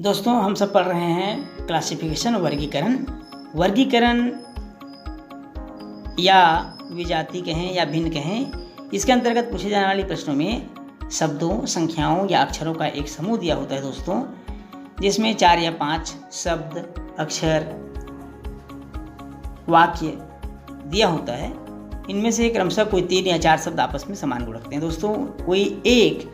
दोस्तों हम सब पढ़ रहे हैं क्लासिफिकेशन वर्गीकरण या विजाति कहें या भिन्न कहें। इसके अंतर्गत पूछे जाने वाले प्रश्नों में शब्दों, संख्याओं या अक्षरों का एक समूह दिया होता है दोस्तों, जिसमें 4 या 5 शब्द, अक्षर, वाक्य दिया होता है। इनमें से क्रमशः कोई 3 या 4 शब्द आपस में समान गुण रखते हैं दोस्तों, कोई एक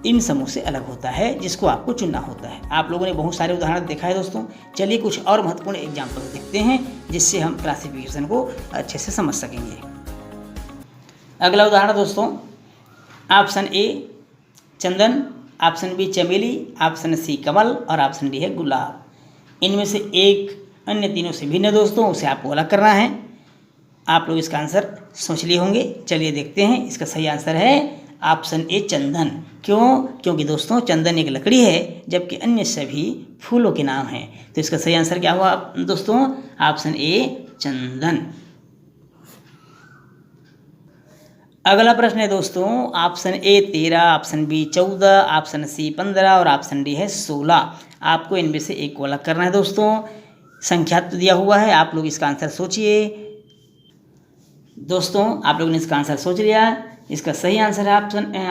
इन समूह से अलग होता है जिसको आपको चुनना होता है। आप लोगों ने बहुत सारे उदाहरण देखा है दोस्तों। चलिए कुछ और महत्वपूर्ण एग्जाम्पल देखते हैं जिससे हम क्लासिफिकेशन को अच्छे से समझ सकेंगे। अगला उदाहरण दोस्तों, ऑप्शन ए चंदन, ऑप्शन बी चमेली, ऑप्शन सी कमल और ऑप्शन डी है गुलाब। इनमें से एक अन्य तीनों से भिन्न है दोस्तों, उसे आपको अलग करना है। आप लोग इसका आंसर सोच लिए होंगे। चलिए देखते हैं। इसका सही आंसर है ऑप्शन ए चंदन। क्यों? क्योंकि दोस्तों चंदन एक लकड़ी है जबकि अन्य सभी फूलों के नाम हैं। तो इसका सही आंसर क्या हुआ दोस्तों? ऑप्शन ए चंदन। अगला प्रश्न है दोस्तों, option A 13, option B 14, option C 15 और ऑप्शन डी है 16। आपको इनमें से एक को अलग करना है दोस्तों। संख्या तो दिया हुआ है, आप लोग इसका आंसर सोचिए। दोस्तों आप लोगों ने इसका आंसर सोच लिया। इसका सही आंसर है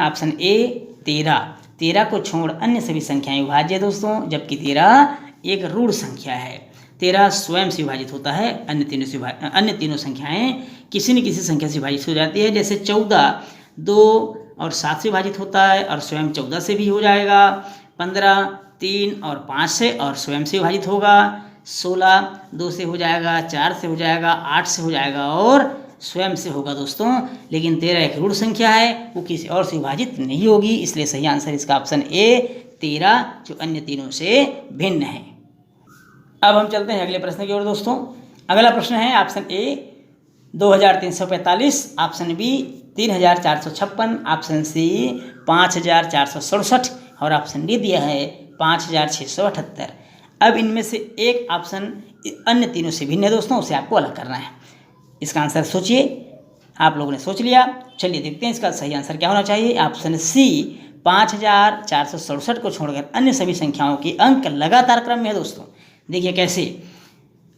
ऑप्शन ए 13। 13 को छोड़ अन्य सभी संख्याएं विभाज्य है दोस्तों, जबकि 13 एक रूढ़ संख्या है। 13 स्वयं से विभाजित होता है। अन्य तीनों संख्याएं किसी न किसी संख्या से विभाजित हो जाती है। जैसे 14 2 और 7 से विभाजित होता है और स्वयं 14 से भी हो जाएगा। 15 3 और 5 से और स्वयं से विभाजित होगा। 16 2 से हो जाएगा, 4 से हो जाएगा, 8 से हो जाएगा और स्वयं से होगा दोस्तों। लेकिन 13 एक ऋण संख्या है, वो किसी और से विभाजित नहीं होगी। इसलिए सही आंसर इसका ऑप्शन ए 13, जो अन्य तीनों से भिन्न है। अब हम चलते हैं अगले प्रश्न की ओर दोस्तों। अगला प्रश्न है option A 2345, option B 3456, option C 5467 और ऑप्शन डी दिया है 5678। अब इनमें से एक ऑप्शन अन्य तीनों से भिन्न है दोस्तों, उसे आपको अलग करना है। इसका आंसर सोचिए। आप लोगों ने सोच लिया। चलिए देखते हैं इसका सही आंसर क्या होना चाहिए। ऑप्शन सी 5467 को छोड़कर अन्य सभी संख्याओं के अंक लगातार क्रम में है दोस्तों। देखिए कैसे।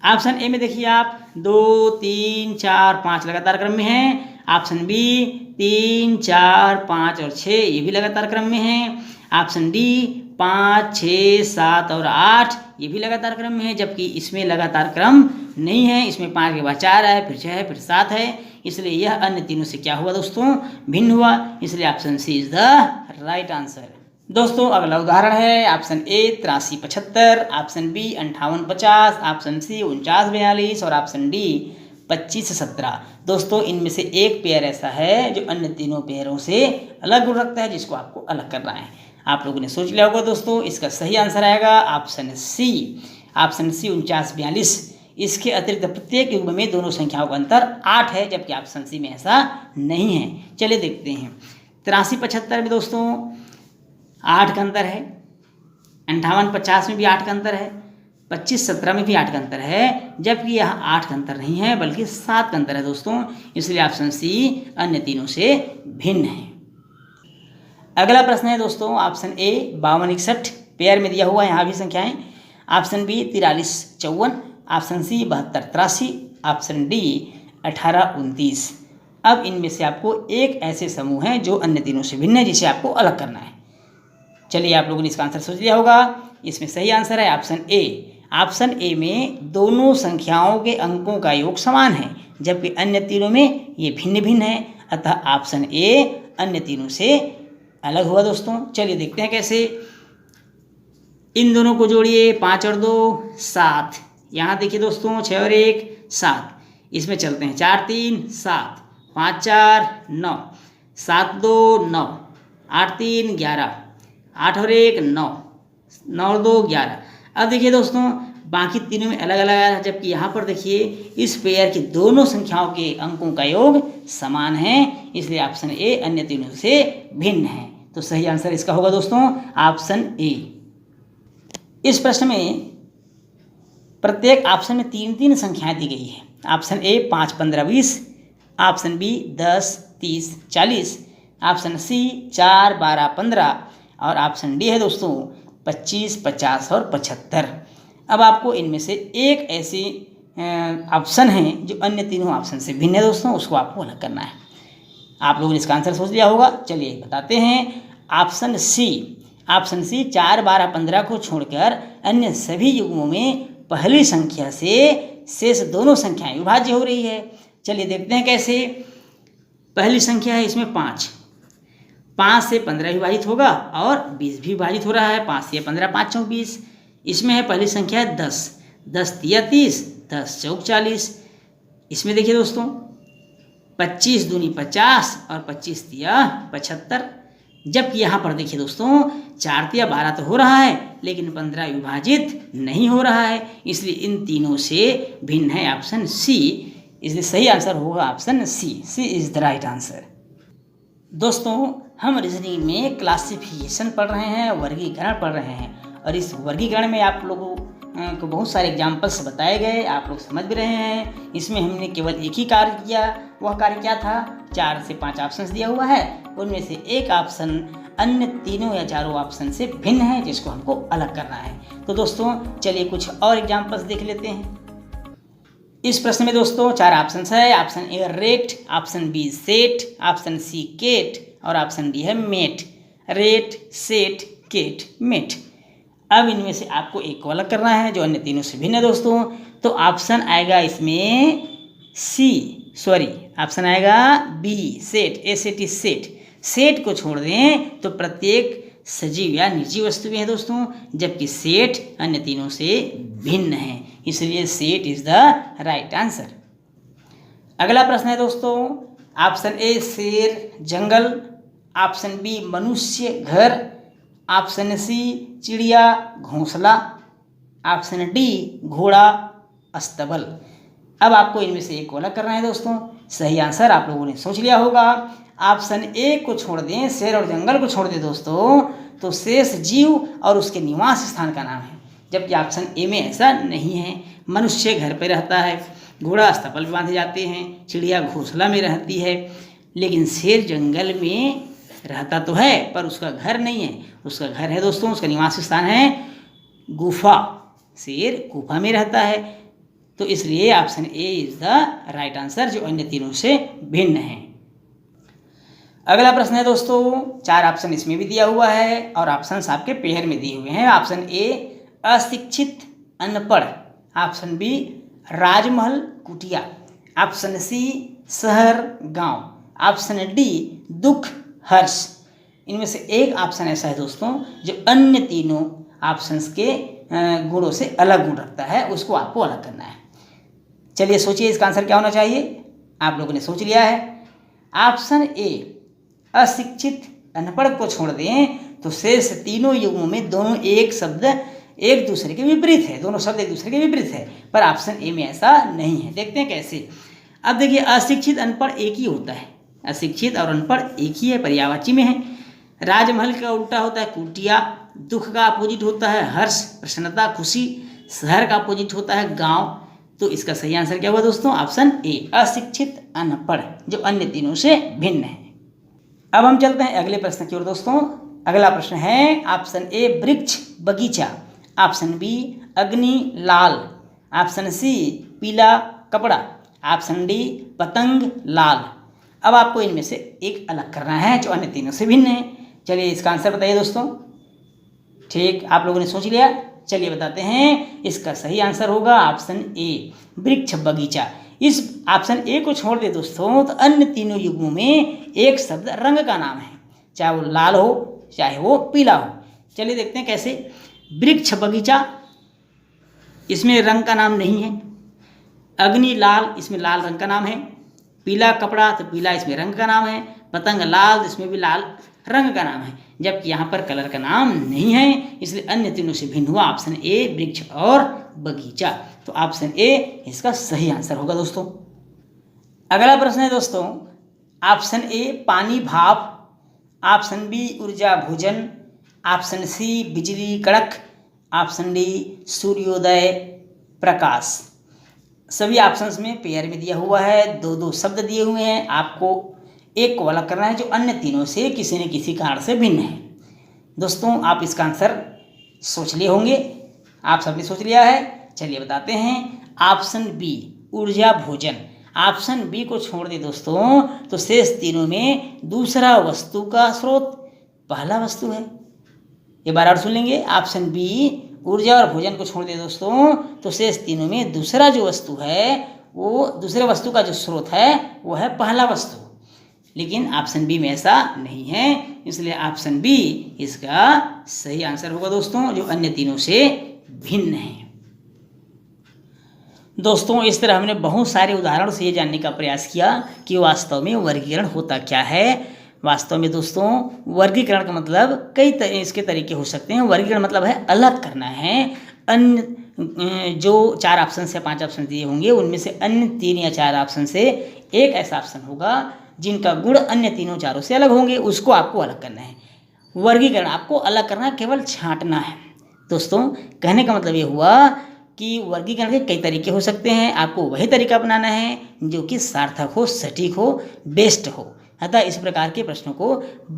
ऑप्शन ए में देखिए आप 2 3 4 5 लगातार क्रम में है। ऑप्शन बी 3 4 5 और 6 ये भी लगातार क्रम में है। ऑप्शन डी 5 6 7 और 8 ये भी लगातार क्रम में है, जबकि इसमें लगातार क्रम नहीं है। इसमें 5 के बाद 4 है, फिर 6 है, फिर 7 है। इसलिए यह अन्य तीनों से क्या हुआ दोस्तों? भिन्न हुआ। इसलिए option C is the right answer. दोस्तों अगला उदाहरण है option A 8375, option B 5850, option C 4942 और ऑप्शन डी 2517। दोस्तों इनमें से एक पेयर ऐसा है जो अन्य तीनों पेयरों से अलग गुण रखता है, जिसको आपको अलग करना है। आप लोगों ने सोच लिया होगा दोस्तों। इसका सही आंसर आएगा ऑप्शन सी 4942। इसके अतिरिक्त प्रत्येक युग्म में दोनों संख्याओं का अंतर 8 है, जबकि ऑप्शन सी में ऐसा नहीं है। चलिए देखते हैं। 8375 में दोस्तों 8 का अंतर है। 5850 में भी 8 का अंतर है। 2517 में भी 8 का अंतर है, जबकि यहाँ 8 का अंतर नहीं है बल्कि 7 का अंतर है दोस्तों। इसलिए ऑप्शन सी अन्य तीनों से भिन्न है। अगला प्रश्न है दोस्तों ऑप्शन ए 5261 पेयर में दिया हुआ है, यहाँ भी संख्याएं। Option B 4354, option C 7283, option D 1829। अब इनमें से आपको एक ऐसे समूह हैं जो अन्य तीनों से भिन्न है, जिसे आपको अलग करना है। चलिए आप लोगों ने इसका आंसर सोच लिया होगा। इसमें सही आंसर है ऑप्शन ए। ऑप्शन ए में दोनों संख्याओं के अंकों का योग समान है, जबकि अन्य तीनों में ये भिन्न भिन्न है। अतः ऑप्शन ए अन्य तीनों से अलग हुआ दोस्तों। चलिए देखते हैं कैसे। इन दोनों को जोड़िए, 5 और 2 7। यहाँ देखिए दोस्तों 6 और 1 7। इसमें चलते हैं 4 3 7, 5 4 9, 7 2 9, 8 3 11, 8 और 1 9, 9 और 2 11। अब देखिए दोस्तों बाकी तीनों में अलग अलग आया, जबकि यहाँ पर देखिए इस पेयर की दोनों संख्याओं के अंकों का योग समान है। इसलिए ऑप्शन ए अन्य तीनों से भिन्न है। तो सही आंसर इसका होगा दोस्तों ऑप्शन ए। इस प्रश्न में प्रत्येक ऑप्शन में 3 संख्याएं दी गई है। Option A 5 15 20, option B 10 30 40, option C 4 12 15 और ऑप्शन डी है दोस्तों 25, 50 और 75। अब आपको इनमें से एक ऐसी ऑप्शन है जो अन्य तीनों ऑप्शन से भिन्न है दोस्तों, उसको आपको अलग करना है। आप लोगों ने इसका आंसर सोच लिया होगा, चलिए बताते हैं। ऑप्शन सी 4, 12, 15 को छोड़कर अन्य सभी युग्मों में पहली संख्या से शेष दोनों संख्याएं विभाज्य हो रही है। चलिए देखते हैं कैसे। पहली संख्या है इसमें 5 से 15 विभाजित होगा और 20 भी विभाजित हो रहा है। 5 से 15, 5 चौक 20। इसमें है पहली संख्या है 10 तिया 30, 10 चौक 40। इसमें देखिए दोस्तों 25 दूनी 50 और 25 तिया 75। जबकि यहाँ पर देखिए दोस्तों 4 तिया 12 तो हो रहा है, लेकिन 15 विभाजित नहीं हो रहा है, इसलिए इन तीनों से भिन्न है ऑप्शन सी। इसलिए सही आंसर होगा option C is the right answer. दोस्तों हम रीजनिंग में क्लासिफिकेशन पढ़ रहे हैं, वर्गीकरण पढ़ रहे हैं, और इस वर्गीकरण में आप लोगों को बहुत सारे एग्जाम्पल्स बताए गए, आप लोग समझ भी रहे हैं। इसमें हमने केवल एक ही कार्य किया, वह कार्य क्या था? 4 से 5 ऑप्शंस दिया हुआ है, उनमें से एक ऑप्शन अन्य तीनों या चारों ऑप्शन से भिन्न है, जिसको हमको अलग करना है। तो दोस्तों चलिए कुछ और एग्जाम्पल्स देख लेते हैं। इस प्रश्न में दोस्तों 4 ऑप्शन है। Option A rate, option B set, option C केट और ऑप्शन डी है मेट। रेट, सेट, केट, मेट। अब इनमें से आपको एक को अलग करना है जो अन्य तीनों से भिन्न है दोस्तों। तो ऑप्शन आएगा इसमें ऑप्शन आएगा बी सेट, एसेटी सेट। सेट को छोड़ दें तो प्रत्येक सजीव या निर्जीव वस्तु भी है दोस्तों, जबकि सेट अन्य तीनों से भिन्न है, इसलिए set is the right answer. अगला प्रश्न है दोस्तों, ऑप्शन ए शेर जंगल, ऑप्शन बी मनुष्य घर, ऑप्शन सी चिड़िया घोंसला, ऑप्शन डी घोड़ा अस्तबल। अब आपको इनमें से एक को अलग करना है दोस्तों। सही आंसर आप लोगों ने सोच लिया होगा। ऑप्शन ए को छोड़ दें, शेर और जंगल को छोड़ दें दोस्तों, तो शेष जीव और उसके निवास स्थान का नाम है, जबकि ऑप्शन ए में ऐसा नहीं है। मनुष्य घर पे रहता है, घोड़ा अस्तबल में बांधे जाते हैं, चिड़िया घोंसला में रहती है, लेकिन शेर जंगल में रहता तो है पर उसका घर नहीं है। उसका घर है दोस्तों, उसका निवास स्थान है गुफा। शेर गुफा में रहता है, तो इसलिए option A is the right answer, जो अन्य तीनों से भिन्न है। अगला प्रश्न है दोस्तों, 4 ऑप्शन इसमें भी दिया हुआ है और ऑप्शंस आपके पेयर में दिए हुए हैं। ऑप्शन ए अशिक्षित अनपढ़, ऑप्शन बी राजमहल कुटिया, ऑप्शन सी शहर गांव, ऑप्शन डी दुख हर्ष। इनमें से एक ऑप्शन ऐसा है दोस्तों जो अन्य तीनों ऑप्शंस के गुणों से अलग गुण रखता है, उसको आपको अलग करना है। चलिए सोचिए इसका आंसर क्या होना चाहिए। आप लोगों ने सोच लिया है। ऑप्शन ए अशिक्षित अनपढ़ को छोड़ दें तो शेष तीनों युग्मों में दोनों एक शब्द एक दूसरे के विपरीत है, दोनों शब्द एक दूसरे के विपरीत है, पर ऑप्शन ए में ऐसा नहीं है। देखते हैं कैसे। अब देखिए अशिक्षित अनपढ़ एक ही होता है, अशिक्षित और अनपढ़ एक ही है, पर्यायवाची में है। राजमहल का उल्टा होता है कुटिया, दुख का अपोजिट होता है हर्ष प्रसन्नता खुशी, शहर का अपोजिट होता है गांव। तो इसका सही आंसर क्या हुआ दोस्तों? ऑप्शन ए अशिक्षित अनपढ़, जो अन्य तीनों से भिन्न है। अब हम चलते हैं अगले प्रश्न की ओर दोस्तों। अगला प्रश्न है ऑप्शन ए वृक्ष बगीचा, ऑप्शन बी अग्नि लाल, ऑप्शन सी पीला कपड़ा, ऑप्शन डी पतंग लाल। अब आपको इनमें से एक अलग करना है जो अन्य तीनों से भिन्न है। चलिए इसका आंसर बताइए दोस्तों। ठीक, आप लोगों ने सोच लिया। चलिए बताते हैं, इसका सही आंसर होगा ऑप्शन ए वृक्ष बगीचा। इस ऑप्शन ए को छोड़ दे दोस्तों तो अन्य तीनों युग्मों में एक शब्द रंग का नाम है, चाहे वो लाल हो चाहे वो पीला हो। चलिए देखते हैं कैसे। वृक्ष बगीचा, इसमें रंग का नाम नहीं है। अग्नि लाल, इसमें लाल रंग का नाम है। पीला कपड़ा, तो पीला इसमें रंग का नाम है। पतंग लाल, इसमें भी लाल रंग का नाम है, जबकि यहाँ पर कलर का नाम नहीं है, इसलिए अन्य तीनों से भिन्न हुआ ऑप्शन ए वृक्ष और बगीचा। तो ऑप्शन ए इसका सही आंसर होगा दोस्तों। अगला प्रश्न है दोस्तों, ऑप्शन ए पानी भाप, ऑप्शन बी ऊर्जा भोजन, ऑप्शन सी बिजली कड़क, ऑप्शन डी सूर्योदय प्रकाश। सभी ऑप्शंस में पेयर में दिया हुआ है, 2-2 शब्द दिए हुए हैं। आपको एक को अलग करना है जो अन्य तीनों से किसी न किसी कारण से भिन्न है। दोस्तों आप इसका आंसर सोच लिए होंगे, आप सबने सोच लिया है। चलिए बताते हैं। ऑप्शन बी ऊर्जा भोजन, ऑप्शन बी को छोड़ दे दोस्तों तो शेष तीनों में दूसरा वस्तु का स्रोत पहला वस्तु है। एक बार और सुन लेंगे। ऑप्शन बी ऊर्जा और भोजन को छोड़ दे दोस्तों तो शेष तीनों में दूसरा जो वस्तु है वो दूसरे वस्तु का जो स्रोत है वो है पहला वस्तु, लेकिन ऑप्शन बी में ऐसा नहीं है, इसलिए ऑप्शन बी इसका सही आंसर होगा दोस्तों, जो अन्य तीनों से भिन्न है। दोस्तों इस तरह हमने बहुत सारे उदाहरण से ये जानने का प्रयास किया कि वास्तव में वर्गीकरण होता क्या है। वास्तव में दोस्तों वर्गीकरण का मतलब कई इसके तरीके हो सकते हैं। वर्गीकरण मतलब है अलग करना है। अन्य जो 4 ऑप्शन से 5 ऑप्शन दिए होंगे उनमें से अन्य 3 या 4 ऑप्शन से एक ऐसा ऑप्शन होगा जिनका गुण अन्य तीनों चारों से अलग होंगे, उसको आपको अलग करना है। वर्गीकरण आपको अलग करना, केवल छांटना है। दोस्तों कहने का मतलब ये हुआ कि वर्गीकरण के कई तरीके हो सकते हैं, आपको वही तरीका अपनाना है जो कि सार्थक हो, सटीक हो, बेस्ट हो। अतः इस प्रकार के प्रश्नों को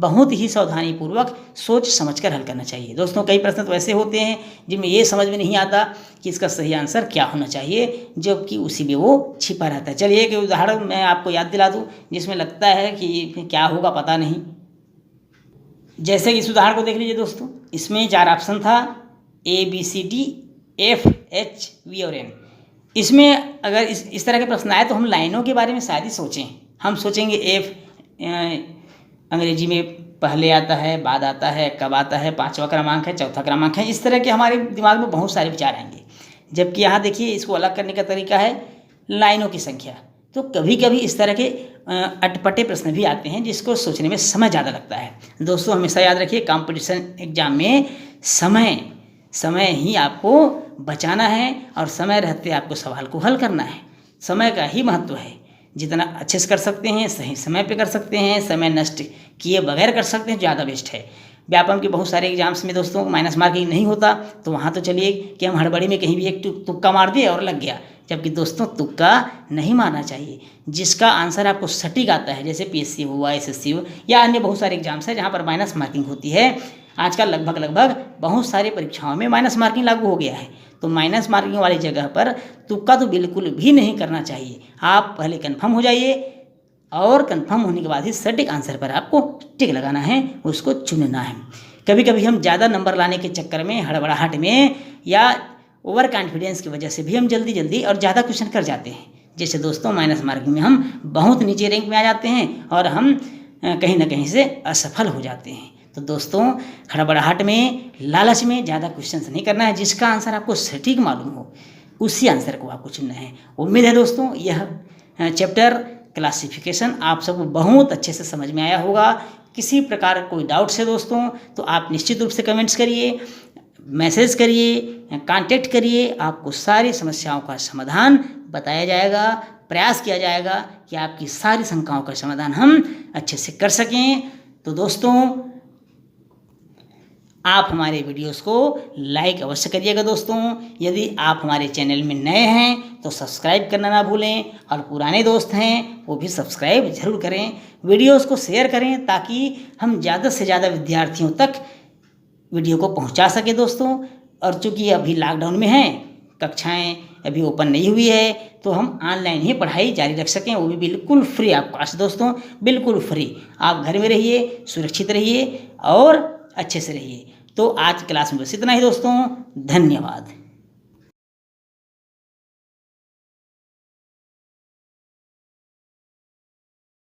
बहुत ही सावधानीपूर्वक सोच समझकर हल करना चाहिए। दोस्तों कई प्रश्न तो ऐसे होते हैं जिनमें ये समझ में नहीं आता कि इसका सही आंसर क्या होना चाहिए, जबकि उसी में वो छिपा रहता है। चलिए एक उदाहरण मैं आपको याद दिला दूँ जिसमें लगता है कि क्या होगा पता नहीं। जैसे कि इस उदाहरण को देख लीजिए दोस्तों, इसमें 4 ऑप्शन था ABCD F H V और N। इसमें अगर इस तरह के प्रश्न आए तो हम लाइनों के बारे में शायद ही सोचें। हम सोचेंगे F अंग्रेजी में पहले आता है, बाद आता है, कब आता है, 5वां क्रमांक है, 4था क्रमांक है। इस तरह के हमारे दिमाग में बहुत सारे विचार आएंगे, जबकि यहाँ देखिए इसको अलग करने का तरीका है लाइनों की संख्या। तो कभी कभी इस तरह के अटपटे प्रश्न भी आते हैं जिसको सोचने में समय ज़्यादा लगता है। दोस्तों हमेशा याद रखिए कंपटीशन एग्जाम में समय ही आपको बचाना है और समय रहते आपको सवाल को हल करना है। समय का ही महत्व है। जितना अच्छे से कर सकते हैं, सही समय पे कर सकते हैं, समय नष्ट किए बगैर कर सकते हैं, ज़्यादा बेस्ट है। व्यापम के बहुत सारे एग्जाम्स में दोस्तों माइनस मार्किंग नहीं होता, तो वहाँ तो चलिए कि हम हड़बड़ी में कहीं भी एक तुक्का मार दिए और लग गया, जबकि दोस्तों तुक्का नहीं मारना चाहिए। जिसका आंसर आपको सटीक आता है, जैसे PSC हुआ, SSC हुआ या अन्य बहुत सारे एग्जाम्स हैं जहाँ पर माइनस मार्किंग होती है। आजकल लगभग बहुत सारी परीक्षाओं में माइनस मार्किंग लागू हो गया है, तो माइनस मार्किंग वाली जगह पर तुक्का तो बिल्कुल भी नहीं करना चाहिए। आप पहले कंफर्म हो जाइए और कंफर्म होने के बाद ही सटीक आंसर पर आपको टिक लगाना है, उसको चुनना है। कभी कभी हम ज़्यादा नंबर लाने के चक्कर में, हड़बड़ाहट में या ओवर कॉन्फिडेंस की वजह से भी हम जल्दी और ज़्यादा क्वेश्चन कर जाते हैं। जैसे दोस्तों माइनस मार्किंग में हम बहुत नीचे रैंक में आ जाते हैं और हम कहीं ना कहीं से असफल हो जाते हैं। तो दोस्तों हड़बड़ाहट में, लालच में ज़्यादा क्वेश्चंस नहीं करना है। जिसका आंसर आपको सटीक मालूम हो उसी आंसर को आपको चुनना है। उम्मीद है दोस्तों यह चैप्टर क्लासिफिकेशन आप सबको बहुत अच्छे से समझ में आया होगा। किसी प्रकार कोई डाउट्स है दोस्तों तो आप निश्चित रूप से कमेंट्स करिए, मैसेज करिए, कांटेक्ट करिए। आपको सारी समस्याओं का समाधान बताया जाएगा, प्रयास किया जाएगा कि आपकी सारी शंकाओं का समाधान हम अच्छे से कर सकें। तो दोस्तों आप हमारे वीडियोस को लाइक अवश्य करिएगा। दोस्तों यदि आप हमारे चैनल में नए हैं तो सब्सक्राइब करना ना भूलें, और पुराने दोस्त हैं वो भी सब्सक्राइब ज़रूर करें। वीडियोस को शेयर करें ताकि हम ज़्यादा से ज़्यादा विद्यार्थियों तक वीडियो को पहुंचा सके दोस्तों। और चूँकि अभी लॉकडाउन में हैं, कक्षाएं अभी ओपन नहीं हुई है, तो हम ऑनलाइन ही पढ़ाई जारी रख सकें, वो भी बिल्कुल फ्री ऑफ कॉस्ट दोस्तों, बिल्कुल फ्री। आप घर में रहिए, सुरक्षित रहिए और अच्छे से रहिए। तो आज क्लास में बस इतना ही दोस्तों, धन्यवाद।